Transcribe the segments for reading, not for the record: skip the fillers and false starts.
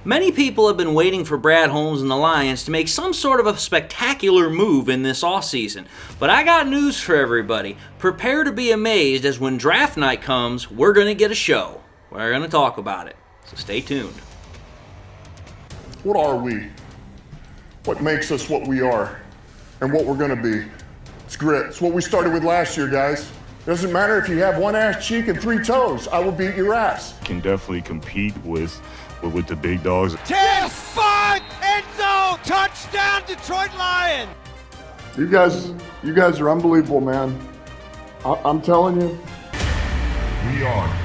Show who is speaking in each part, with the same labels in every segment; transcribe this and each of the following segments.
Speaker 1: Many people have been waiting for Brad Holmes and the Lions to make some sort of a spectacular move in this offseason. But I got news for everybody. Prepare to be amazed as when draft night comes, we're going to get a show. We're going to talk about it. So stay tuned.
Speaker 2: What are we? What makes us what we are and what we're going to be? It's grit. It's what we started with last year, guys. It doesn't matter if you have one ass cheek and three toes. I will beat your ass.
Speaker 3: Can definitely compete with the big dogs.
Speaker 4: 10-5, end zone, touchdown, Detroit Lions.
Speaker 2: You guys are unbelievable, man. I'm telling you.
Speaker 5: We are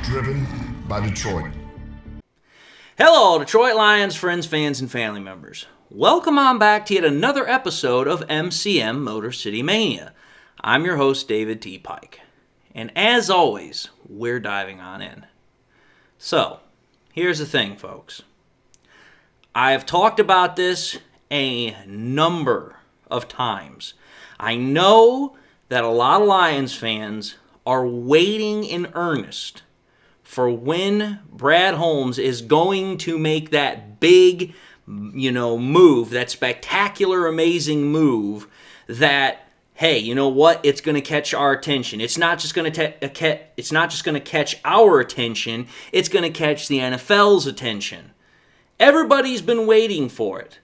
Speaker 5: driven by Detroit.
Speaker 1: Hello, Detroit Lions friends, fans, and family members. Welcome on back to yet another episode of MCM Motor City Mania. I'm your host, David T. Pike. And as always, we're diving on in. So, here's the thing, folks. I have talked about this a number of times. I know that a lot of Lions fans are waiting in earnest for when Brad Holmes is going to make that big, move, that spectacular, amazing move that, hey, you know what? It's going to catch our attention. It's not just going to catch our attention. It's going to catch the NFL's attention. Everybody's been waiting for it.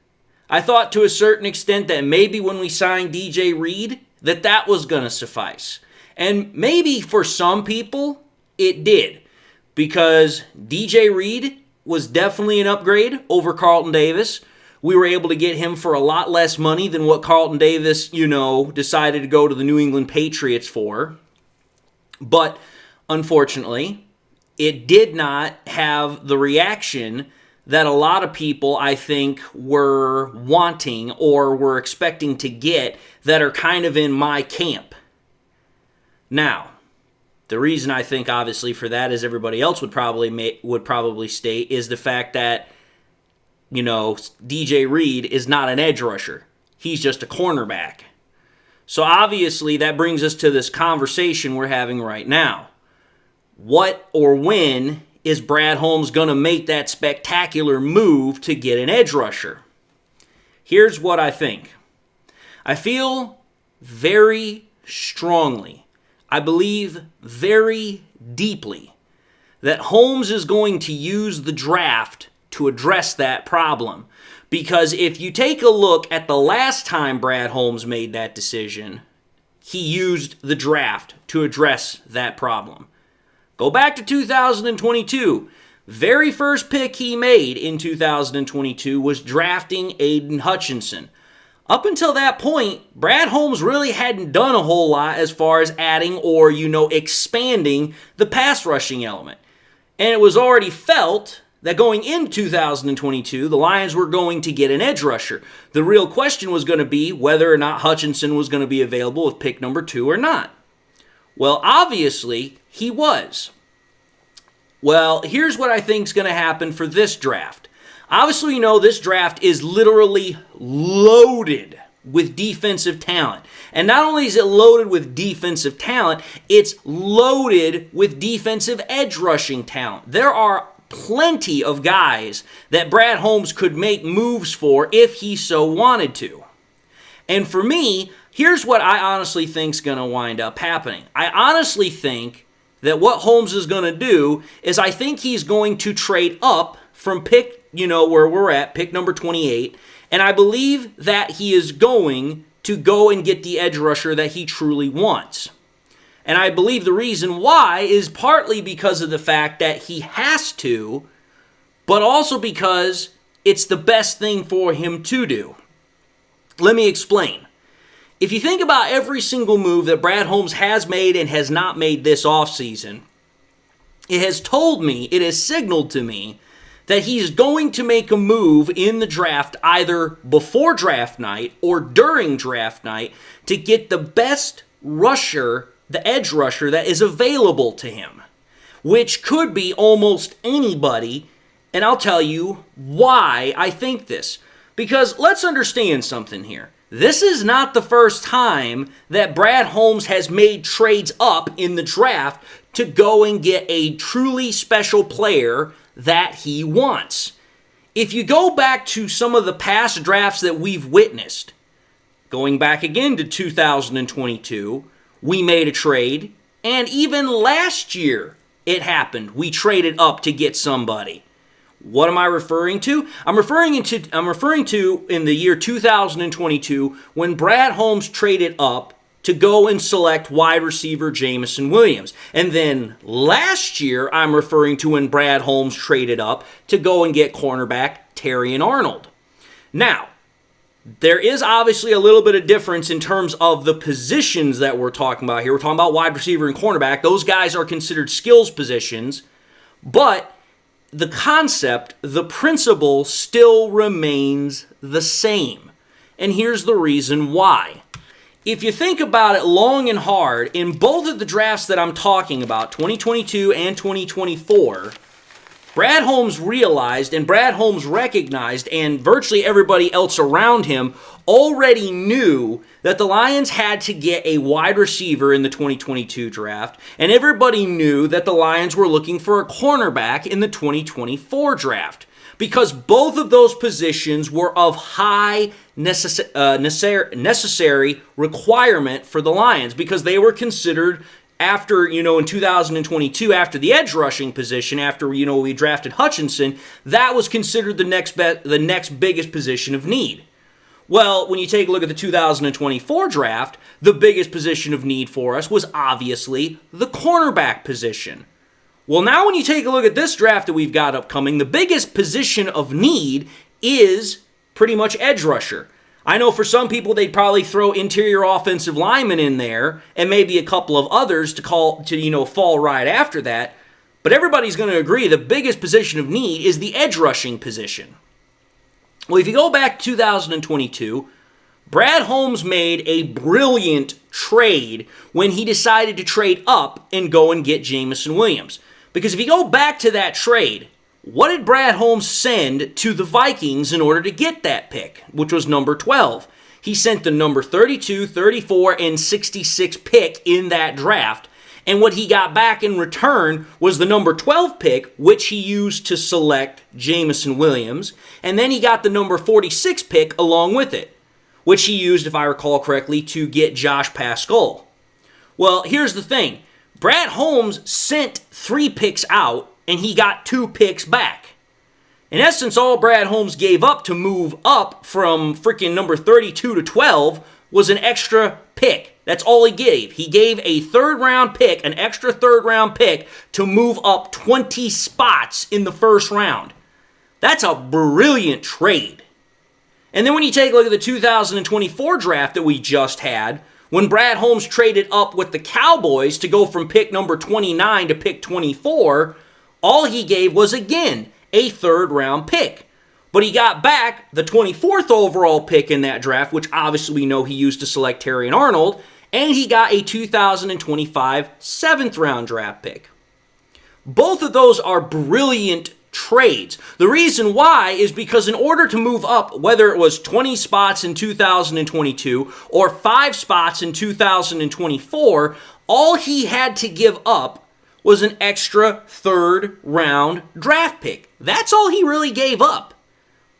Speaker 1: I thought to a certain extent that maybe when we signed DJ Reed, that was going to suffice. And maybe for some people, it did. Because DJ Reed was definitely an upgrade over Carlton Davis. We were able to get him for a lot less money than what Carlton Davis, decided to go to the New England Patriots for. But unfortunately, it did not have the reaction that a lot of people, I think, were wanting or were expecting to get that are kind of in my camp. Now, the reason I think, obviously, for that, as everybody else would probably state, is the fact that, DJ Reed is not an edge rusher. He's just a cornerback. So obviously, that brings us to this conversation we're having right now. What or when is Brad Holmes going to make that spectacular move to get an edge rusher? Here's what I think. I feel very strongly, I believe very deeply that Holmes is going to use the draft to address that problem. Because if you take a look at the last time Brad Holmes made that decision, he used the draft to address that problem. Go back to 2022. Very first pick he made in 2022 was drafting Aiden Hutchinson. Up until that point, Brad Holmes really hadn't done a whole lot as far as adding or, expanding the pass rushing element. And it was already felt that going into 2022, the Lions were going to get an edge rusher. The real question was going to be whether or not Hutchinson was going to be available with pick number 2 or not. Well, obviously, he was. Well, here's what I think is going to happen for this draft. Obviously, this draft is literally loaded with defensive talent. And not only is it loaded with defensive talent, it's loaded with defensive edge rushing talent. There are plenty of guys that Brad Holmes could make moves for if he so wanted to. And for me, here's what I honestly think is going to wind up happening. I honestly think that what Holmes is going to do is I think he's going to trade up from pick, where we're at, pick number 28, and I believe that he is going to go and get the edge rusher that he truly wants. And I believe the reason why is partly because of the fact that he has to, but also because it's the best thing for him to do. Let me explain. If you think about every single move that Brad Holmes has made and has not made this offseason, it has signaled to me that he's going to make a move in the draft either before draft night or during draft night to get the best rusher, the edge rusher that is available to him, which could be almost anybody, and I'll tell you why I think this. Because let's understand something here. This is not the first time that Brad Holmes has made trades up in the draft to go and get a truly special player that he wants. If you go back to some of the past drafts that we've witnessed, going back again to 2022, we made a trade, and even last year it happened. We traded up to get somebody. What am I referring to? I'm referring to in the year 2022 when Brad Holmes traded up to go and select wide receiver Jameson Williams. And then last year, I'm referring to when Brad Holmes traded up to go and get cornerback Terrion Arnold. Now, there is obviously a little bit of difference in terms of the positions that we're talking about here. We're talking about wide receiver and cornerback. Those guys are considered skills positions, but the concept, the principle still remains the same. And here's the reason why. If you think about it long and hard, in both of the drafts that I'm talking about, 2022 and 2024, Brad Holmes realized and Brad Holmes recognized, and virtually everybody else around him already knew that the Lions had to get a wide receiver in the 2022 draft, and everybody knew that the Lions were looking for a cornerback in the 2024 draft, because both of those positions were of high necessary requirement for the Lions, because they were considered after, in 2022, after the edge rushing position, after, we drafted Hutchinson, that was considered the next biggest position of need. Well, when you take a look at the 2024 draft, the biggest position of need for us was obviously the cornerback position. Well, now when you take a look at this draft that we've got upcoming, the biggest position of need is pretty much edge rusher. I know for some people they'd probably throw interior offensive linemen in there and maybe a couple of others to fall right after that. But everybody's going to agree the biggest position of need is the edge rushing position. Well, if you go back to 2022, Brad Holmes made a brilliant trade when he decided to trade up and go and get Jameson Williams. Because if you go back to that trade, what did Brad Holmes send to the Vikings in order to get that pick, which was number 12? He sent the number 32, 34, and 66 pick in that draft. And what he got back in return was the number 12 pick, which he used to select Jameson Williams. And then he got the number 46 pick along with it, which he used, if I recall correctly, to get Josh Paschal. Well, here's the thing. Brad Holmes sent 3 picks out, and he got 2 picks back. In essence, all Brad Holmes gave up to move up from freaking number 32 to 12 was an extra pick. That's all he gave. He gave a third-round pick, an extra third-round pick, to move up 20 spots in the first round. That's a brilliant trade. And then when you take a look at the 2024 draft that we just had, when Brad Holmes traded up with the Cowboys to go from pick number 29 to pick 24, all he gave was, again, a third-round pick. But he got back the 24th overall pick in that draft, which obviously we know he used to select Terrion Arnold, and he got a 2025 7th-round draft pick. Both of those are brilliant trades. The reason why is because in order to move up, whether it was 20 spots in 2022 or 5 spots in 2024, all he had to give up was an extra third-round draft pick. That's all he really gave up.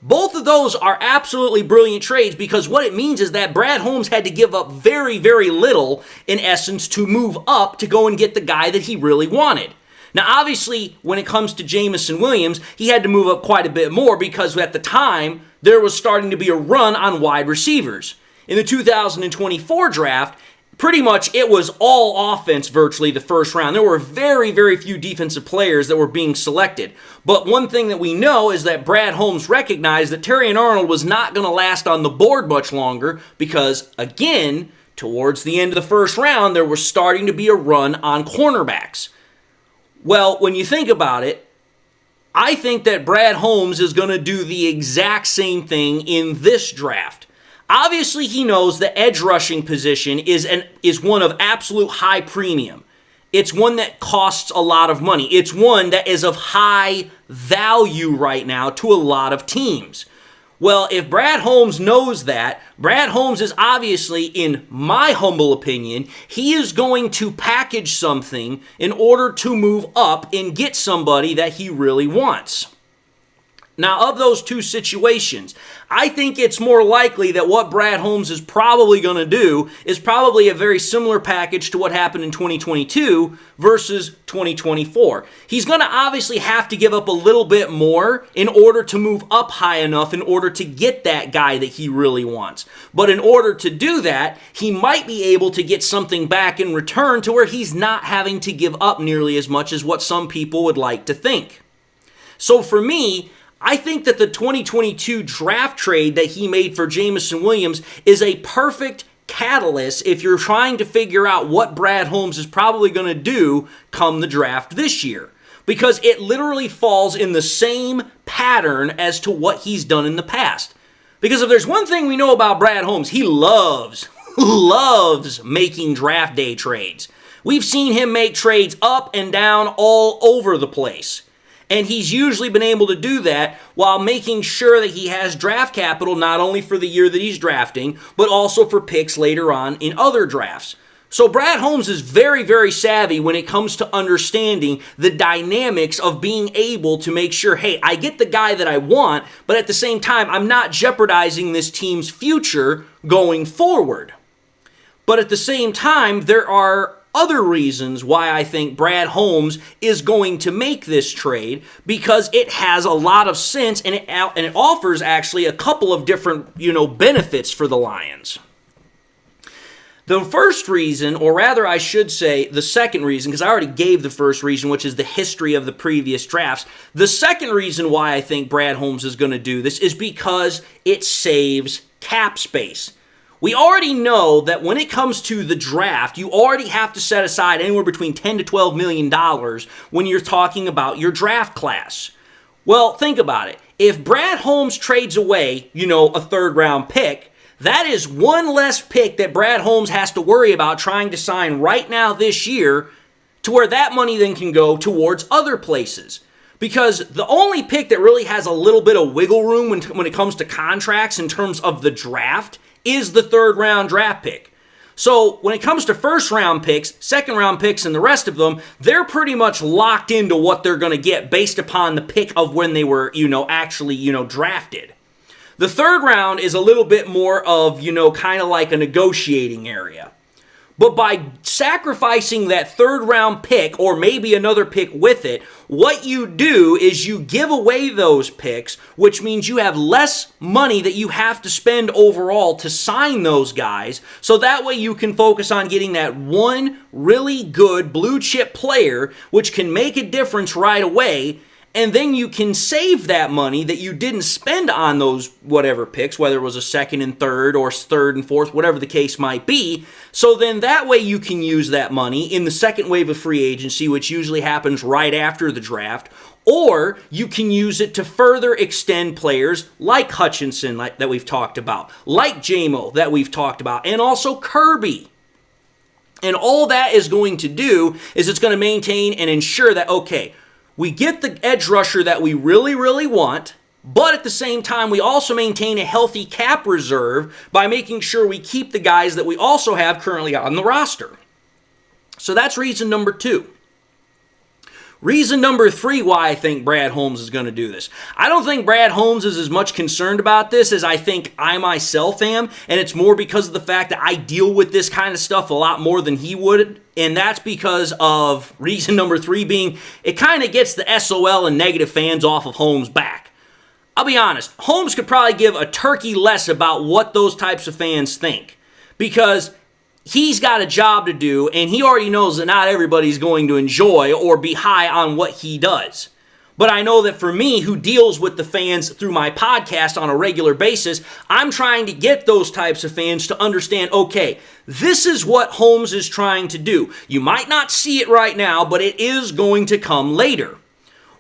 Speaker 1: Both of those are absolutely brilliant trades because what it means is that Brad Holmes had to give up very, very little, in essence, to move up to go and get the guy that he really wanted. Now, obviously, when it comes to Jameson Williams, he had to move up quite a bit more because at the time, there was starting to be a run on wide receivers. In the 2024 draft, pretty much it was all offense virtually the first round. There were very, very few defensive players that were being selected. But one thing that we know is that Brad Holmes recognized that Terrion Arnold was not going to last on the board much longer because, again, towards the end of the first round, there was starting to be a run on cornerbacks. Well, when you think about it, I think that Brad Holmes is going to do the exact same thing in this draft. Obviously, he knows the edge rushing position is one of absolute high premium. It's one that costs a lot of money. It's one that is of high value right now to a lot of teams. Well, if Brad Holmes knows that, Brad Holmes is obviously, in my humble opinion, he is going to package something in order to move up and get somebody that he really wants. Now, of those two situations, I think it's more likely that what Brad Holmes is probably going to do is probably a very similar package to what happened in 2022 versus 2024. He's going to obviously have to give up a little bit more in order to move up high enough in order to get that guy that he really wants. But in order to do that, he might be able to get something back in return to where he's not having to give up nearly as much as what some people would like to think. So for me, I think that the 2022 draft trade that he made for Jameson Williams is a perfect catalyst if you're trying to figure out what Brad Holmes is probably going to do come the draft this year. Because it literally falls in the same pattern as to what he's done in the past. Because if there's one thing we know about Brad Holmes, he loves making draft day trades. We've seen him make trades up and down all over the place. And he's usually been able to do that while making sure that he has draft capital not only for the year that he's drafting, but also for picks later on in other drafts. So Brad Holmes is very, very savvy when it comes to understanding the dynamics of being able to make sure, hey, I get the guy that I want, but at the same time, I'm not jeopardizing this team's future going forward. But at the same time, there are other reasons why I think Brad Holmes is going to make this trade, because it has a lot of sense and it offers actually a couple of different, benefits for the Lions. The first reason, or rather I should say the second reason, because I already gave the first reason, which is the history of the previous drafts. The second reason why I think Brad Holmes is going to do this is because it saves cap space. We already know that when it comes to the draft, you already have to set aside anywhere between $10 to $12 million when you're talking about your draft class. Well, think about it. If Brad Holmes trades away, a third-round pick, that is one less pick that Brad Holmes has to worry about trying to sign right now this year, to where that money then can go towards other places. Because the only pick that really has a little bit of wiggle room when it comes to contracts in terms of the draft is the third-round draft pick. So when it comes to first-round picks, second-round picks, and the rest of them, they're pretty much locked into what they're going to get based upon the pick of when they were, actually, drafted. The third round is a little bit more of, kind of like a negotiating area. But by sacrificing that third round pick, or maybe another pick with it, what you do is you give away those picks, which means you have less money that you have to spend overall to sign those guys. So that way you can focus on getting that one really good blue chip player, which can make a difference right away. And then you can save that money that you didn't spend on those whatever picks, whether it was a second and third or third and fourth, whatever the case might be. So then that way you can use that money in the second wave of free agency, which usually happens right after the draft. Or you can use it to further extend players like Hutchinson that we've talked about, like Jamo that we've talked about, and also Kirby. And all that is going to do is it's going to maintain and ensure that, okay, we get the edge rusher that we really, really want, but at the same time, we also maintain a healthy cap reserve by making sure we keep the guys that we also have currently on the roster. So that's reason number 2. Reason number 3 why I think Brad Holmes is going to do this. I don't think Brad Holmes is as much concerned about this as I think I myself am, and it's more because of the fact that I deal with this kind of stuff a lot more than he would, and that's because of reason number 3 being it kind of gets the SOL and negative fans off of Holmes' back. I'll be honest, Holmes could probably give a turkey less about what those types of fans think, because he's got a job to do, and he already knows that not everybody's going to enjoy or be high on what he does. But I know that for me, who deals with the fans through my podcast on a regular basis, I'm trying to get those types of fans to understand, okay, this is what Holmes is trying to do. You might not see it right now, but it is going to come later.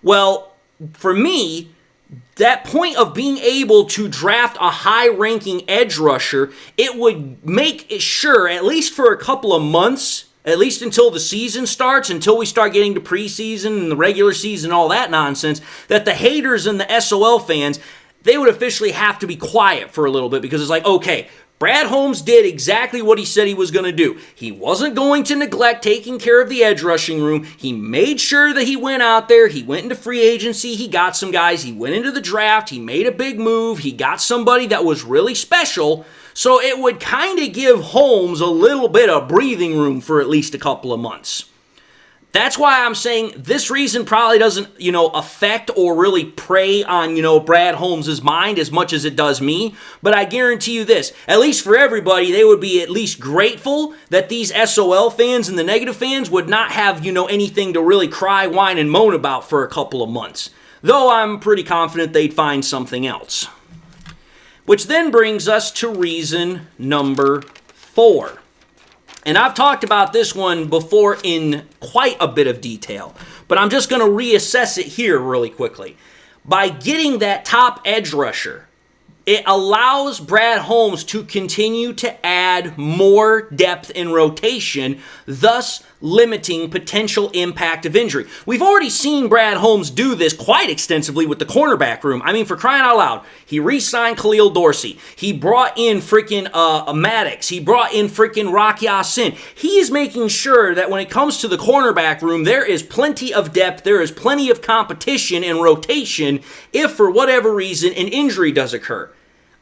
Speaker 1: Well, for me, that point of being able to draft a high-ranking edge rusher, it would make sure, at least for a couple of months, at least until the season starts, until we start getting to preseason and the regular season and all that nonsense, that the haters and the SOL fans, they would officially have to be quiet for a little bit because it's like, okay, Brad Holmes did exactly what he said he was going to do. He wasn't going to neglect taking care of the edge rushing room. He made sure that he went out there. He went into free agency. He got some guys. He went into the draft. He made a big move. He got somebody that was really special. So it would kind of give Holmes a little bit of breathing room for at least a couple of months. That's why I'm saying this reason probably doesn't, affect or really prey on, Brad Holmes' mind as much as it does me. But I guarantee you this, at least for everybody, they would be at least grateful that these SOL fans and the negative fans would not have, anything to really cry, whine, and moan about for a couple of months. Though I'm pretty confident they'd find something else. Which then brings us to reason number 4. And I've talked about this one before in quite a bit of detail, but I'm just going to reassess it here really quickly. By getting that top edge rusher, it allows Brad Holmes to continue to add more depth in rotation, thus limiting potential impact of injury. We've already seen Brad Holmes do this quite extensively with the cornerback room. I mean, for crying out loud, he re-signed Khalil Dorsey. He brought in freaking Maddox. He brought in freaking Rock Ya-Sin. He is making sure that when it comes to the cornerback room, there is plenty of depth, there is plenty of competition and rotation if for whatever reason an injury does occur.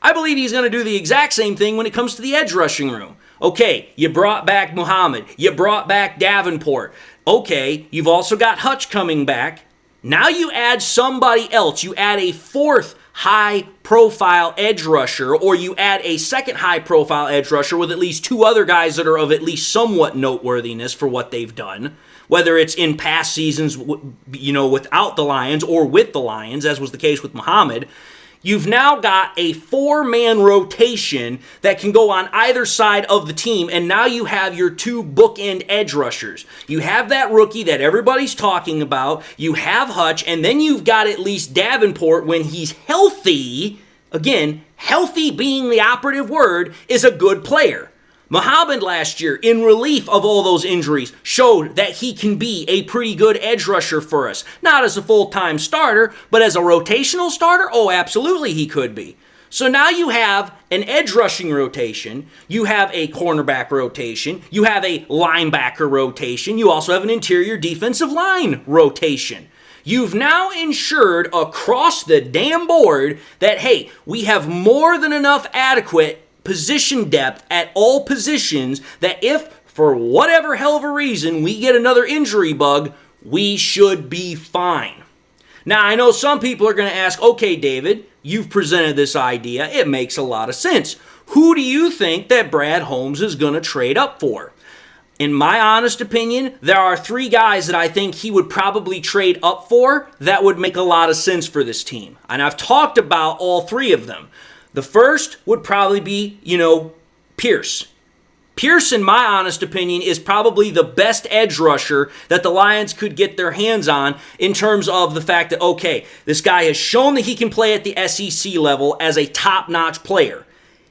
Speaker 1: I believe he's going to do the exact same thing when it comes to the edge rushing room. Okay, you brought back Muhammad. You brought back Davenport. Okay, you've also got Hutch coming back. Now you add somebody else. You add a fourth high-profile edge rusher, or you add a second high-profile edge rusher with at least 2 other guys that are of at least somewhat noteworthiness for what they've done, whether it's in past seasons, without the Lions or with the Lions, as was the case with Muhammad. You've now got a 4-man rotation that can go on either side of the team, and now you have your 2 bookend edge rushers. You have that rookie that everybody's talking about, you have Hutch, and then you've got at least Davenport when he's healthy. Again, healthy being the operative word, is a good player. Muhammad last year, in relief of all those injuries, showed that he can be a pretty good edge rusher for us. Not as a full-time starter, but as a rotational starter, oh, absolutely he could be. So now you have an edge rushing rotation, you have a cornerback rotation, you have a linebacker rotation, you also have an interior defensive line rotation. You've now ensured across the damn board that, hey, we have more than enough adequate position depth at all positions that if, for whatever hell of a reason, we get another injury bug, we should be fine. Now, I know some people are going to ask, okay, David, you've presented this idea. It makes a lot of sense. Who do you think that Brad Holmes is going to trade up for? In my honest opinion, there are 3 guys that I think he would probably trade up for that would make a lot of sense for this team. And I've talked about all 3 of them. The first would probably be, Pierce. Pierce, in my honest opinion, is probably the best edge rusher that the Lions could get their hands on in terms of the fact that, okay, this guy has shown that he can play at the SEC level as a top-notch player.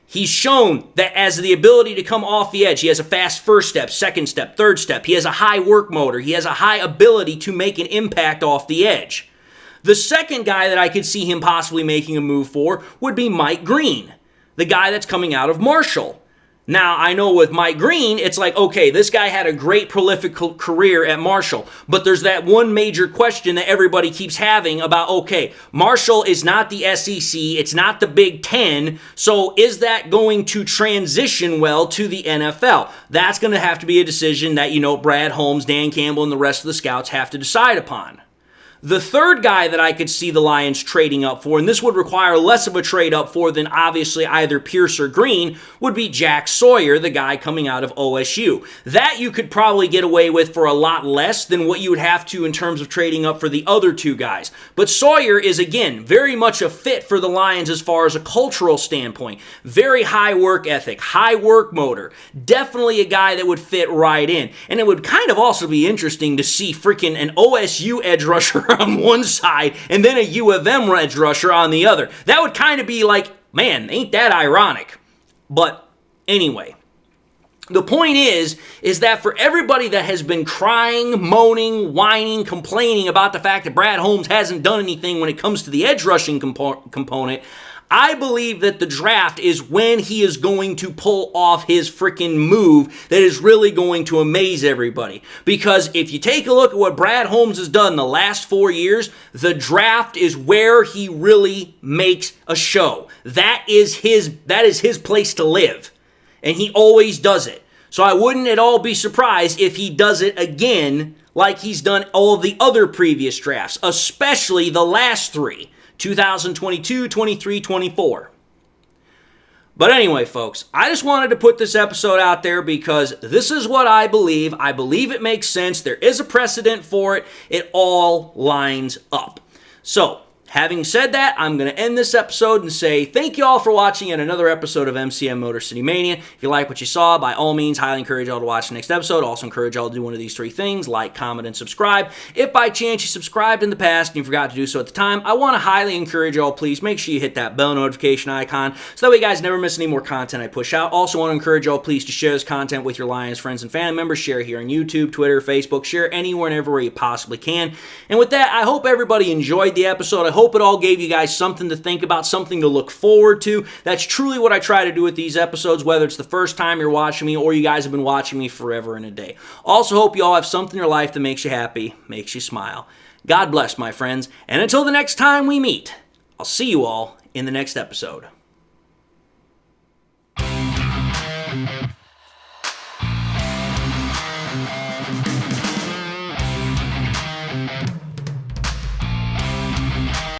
Speaker 1: He's shown that as the ability to come off the edge, he has a fast first step, second step, third step. He has a high work motor. He has a high ability to make an impact off the edge. The second guy that I could see him possibly making a move for would be Mike Green, the guy that's coming out of Marshall. Now, I know with Mike Green, it's like, okay, this guy had a great prolific career at Marshall, but there's that one major question that everybody keeps having about, okay, Marshall is not the SEC, it's not the Big Ten, so is that going to transition well to the NFL? That's going to have to be a decision that, Brad Holmes, Dan Campbell, and the rest of the scouts have to decide upon. The third guy that I could see the Lions trading up for, and this would require less of a trade up for than obviously either Pierce or Green, would be Jack Sawyer, the guy coming out of OSU. That you could probably get away with for a lot less than what you would have to in terms of trading up for the other 2 guys. But Sawyer is, again, very much a fit for the Lions as far as a cultural standpoint. Very high work ethic, high work motor. Definitely a guy that would fit right in. And it would kind of also be interesting to see freaking an OSU edge rusher on one side and then a U of M edge rusher on the other. That would kind of be like, man, ain't that ironic? But anyway, The point is that for everybody that has been crying, moaning, whining, complaining about the fact that Brad Holmes hasn't done anything when it comes to the edge rushing component, I believe that the draft is when he is going to pull off his freaking move that is really going to amaze everybody. Because if you take a look at what Brad Holmes has done the last 4 years, the draft is where he really makes a show. That is his place to live. And he always does it. So I wouldn't at all be surprised if he does it again like he's done all the other previous drafts, especially the last 3, 2022, 23, 24. But anyway, folks, I just wanted to put this episode out there because this is what I believe. I believe it makes sense. There is a precedent for it. It all lines up. So, having said that, I'm going to end this episode and say thank you all for watching yet another episode of MCM Motor City Mania. If you like what you saw, by all means, highly encourage y'all to watch the next episode. Also encourage y'all to do one of these 3 things, like, comment, and subscribe. If by chance you subscribed in the past and you forgot to do so at the time, I want to highly encourage y'all, please make sure you hit that bell notification icon so that way you guys never miss any more content I push out. Also want to encourage y'all, please, to share this content with your Lions friends and family members. Share here on YouTube, Twitter, Facebook. Share anywhere and everywhere you possibly can. And with that, I hope everybody enjoyed the episode. I hope it all gave you guys something to think about, something to look forward to. That's truly what I try to do with these episodes, whether it's the first time you're watching me or you guys have been watching me forever and a day. Also hope you all have something in your life that makes you happy, makes you smile. God bless, my friends, and until the next time we meet, I'll see you all in the next episode.